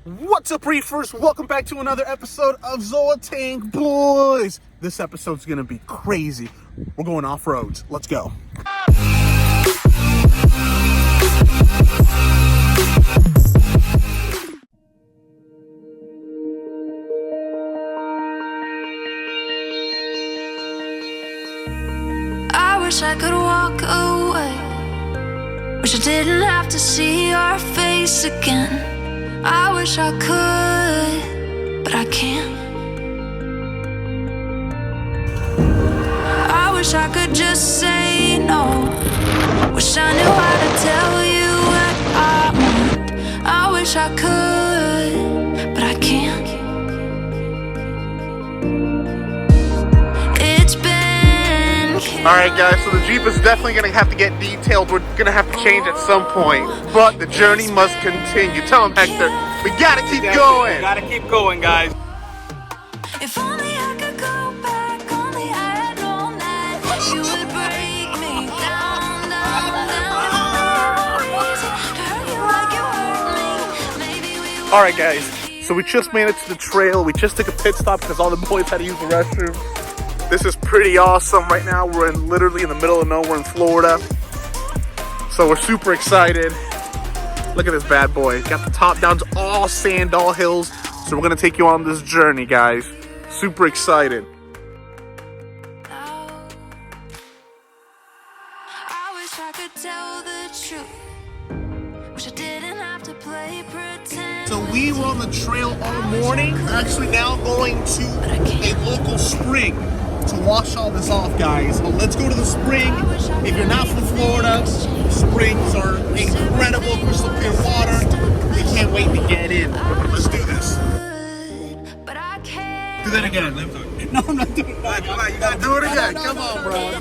What's up, Reefers? Welcome back to another episode of Zoa Tank Boys. This episode's gonna be crazy. We're going off-roads. Let's go. I wish I could walk away. Wish I didn't have to see your face again. I wish I could, but I can't. I wish I could just say no. Wish I knew how to tell you what I want. I wish I could, but I can't. It's been Alright guys, so the Jeep is definitely gonna have to get detailed. We're gonna have to change at some point. But the journey must continue. Tell him, Hector, we gotta keep going. Gotta keep going, guys. If only I could go back, only I had all night. You would break me down, down, down. Easy to hurt you like you hurt me. Maybe we would. Alright guys, so we just made it to the trail. We just took a pit stop because all the boys had to use the restroom. This is pretty awesome. Right now we're literally in the middle of nowhere in Florida. So we're super excited. Look at this bad boy. Got the top down, it's all sand, all hills. So we're gonna take you on this journey, guys. Super excited. I wish I could tell the truth. Wish I didn't have to play pretend. So we were on the trail all morning. We're actually now going to a local spring to wash all this off, guys. So let's go to the spring. If you're not from Florida, springs are incredible, crystal clear water. We can't wait to get in. Let's do this. But I can't. Do that again. No, I'm not doing that. Come on, you gotta do it again. Come on, bro.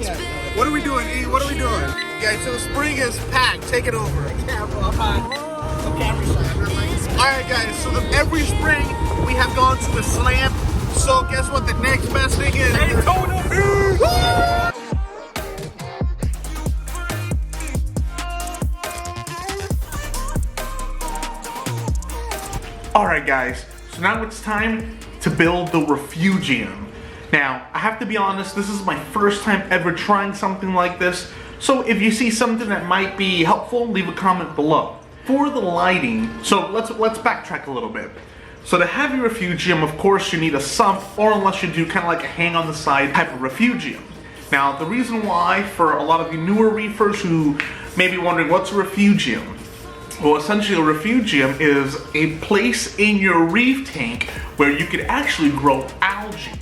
What are we doing, E? What are we doing? Guys, so the spring is packed. Take it over. Yeah, bro. Alright, guys, so every spring we have gone to a slam. So guess what the next best thing is? Alright guys, so now it's time to build the Refugium. Now, I have to be honest, this is my first time ever trying something like this. So if you see something that might be helpful, leave a comment below. For the lighting, so let's backtrack a little bit. So to have your Refugium, of course, you need a sump, or unless you do kind of like a hang on the side type of Refugium. Now, the reason why, for a lot of you newer reefers who may be wondering what's a Refugium, well, essentially a Refugium is a place in your reef tank where you could actually grow algae.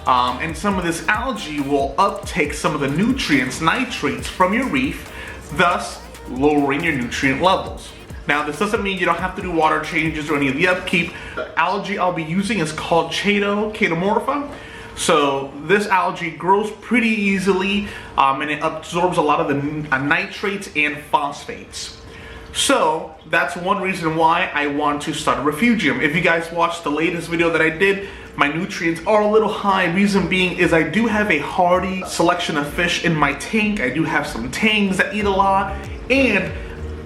And some of this algae will uptake some of the nutrients, nitrates, from your reef, thus lowering your nutrient levels. Now, this doesn't mean you don't have to do water changes or any of the upkeep. The algae I'll be using is called Chaetomorpha. So this algae grows pretty easily and it absorbs a lot of the nitrates and phosphates. So that's one reason why I want to start a Refugium. If you guys watched the latest video that I did, my nutrients are a little high. Reason being is I do have a hardy selection of fish in my tank. I do have some tangs that eat a lot, and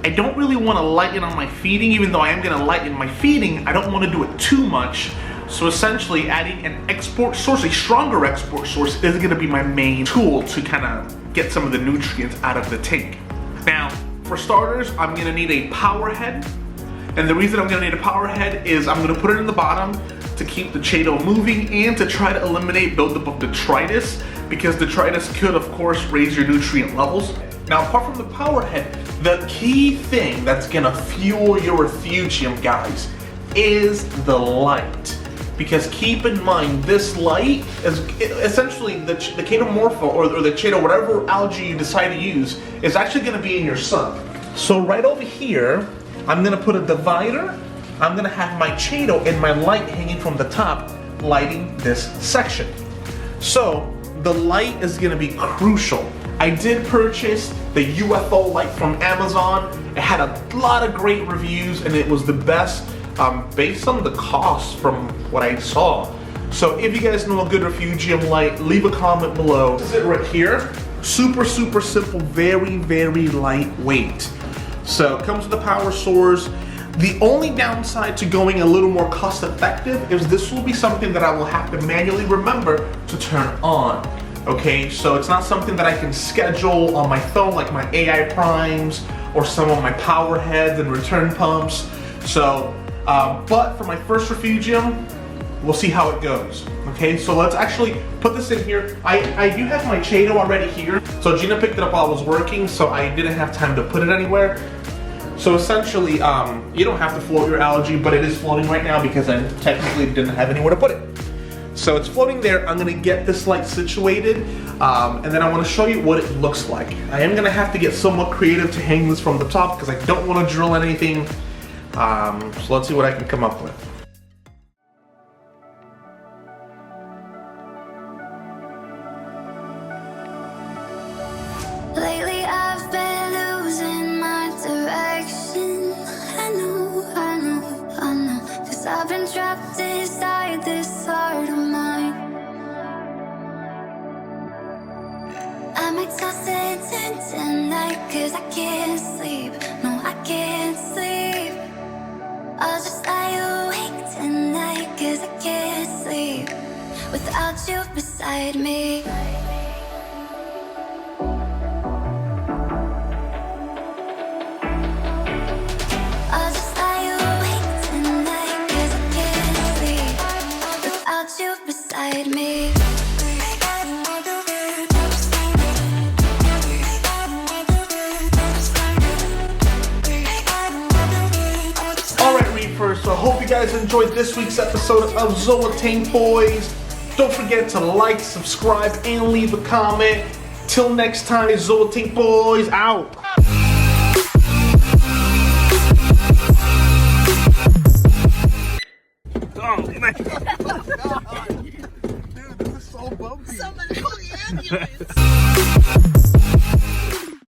I don't really want to lighten on my feeding. Even though I am going to lighten my feeding, I don't want to do it too much. So essentially adding an export source, a stronger export source, is going to be my main tool to kind of get some of the nutrients out of the tank. Now, for starters, I'm going to need a power head. And the reason I'm going to need a power head is I'm going to put it in the bottom to keep the Chaeto moving and to try to eliminate buildup of detritus, because detritus could, of course, raise your nutrient levels. Now, apart from the power head, the key thing that's going to fuel your Refugium, guys, is the light. Because keep in mind, this light is essentially the Chaetomorpha or the Chaeto, whatever algae you decide to use, is actually going to be in your sun. So right over here, I'm going to put a divider. I'm going to have my Chaeto and my light hanging from the top, lighting this section. So the light is going to be crucial. I did purchase the UFO light from Amazon. It had a lot of great reviews and it was the best based on the cost from what I saw. So if you guys know a good Refugium light, leave a comment below. This is it right here. Super, super simple, very, very lightweight. So it comes with a power source. The only downside to going a little more cost effective is this will be something that I will have to manually remember to turn on. Okay, so it's not something that I can schedule on my phone like my AI primes or some of my power heads and return pumps. So, but for my first Refugium, we'll see how it goes. Okay, so let's actually put this in here. I do have my Chato already here. So Gina picked it up while I was working, so I didn't have time to put it anywhere. So essentially, you don't have to float your algae, but it is floating right now because I technically didn't have anywhere to put it. So it's floating there. I'm gonna get this light situated, and then I wanna show you what it looks like. I am gonna have to get somewhat creative to hang this from the top because I don't wanna drill anything. So let's see what I can come up with. Lately I've been losing my direction. I know, 'cause I've been trapped inside this heart of mine. I might toss and turn tonight 'cause I can't sleep. No, I can't sleep. I'll just lie awake tonight 'cause I can't sleep without you beside me. I'll just lie awake tonight 'cause I can't sleep without you beside me. Alright Reefers, so I hope you guys enjoyed this week's episode of Zoetank Boys. Don't forget to like, subscribe, and leave a comment. Till next time, Zoetank Boys out! Oh my god! Dude, this is so bumpy. Somebody call the ambulance!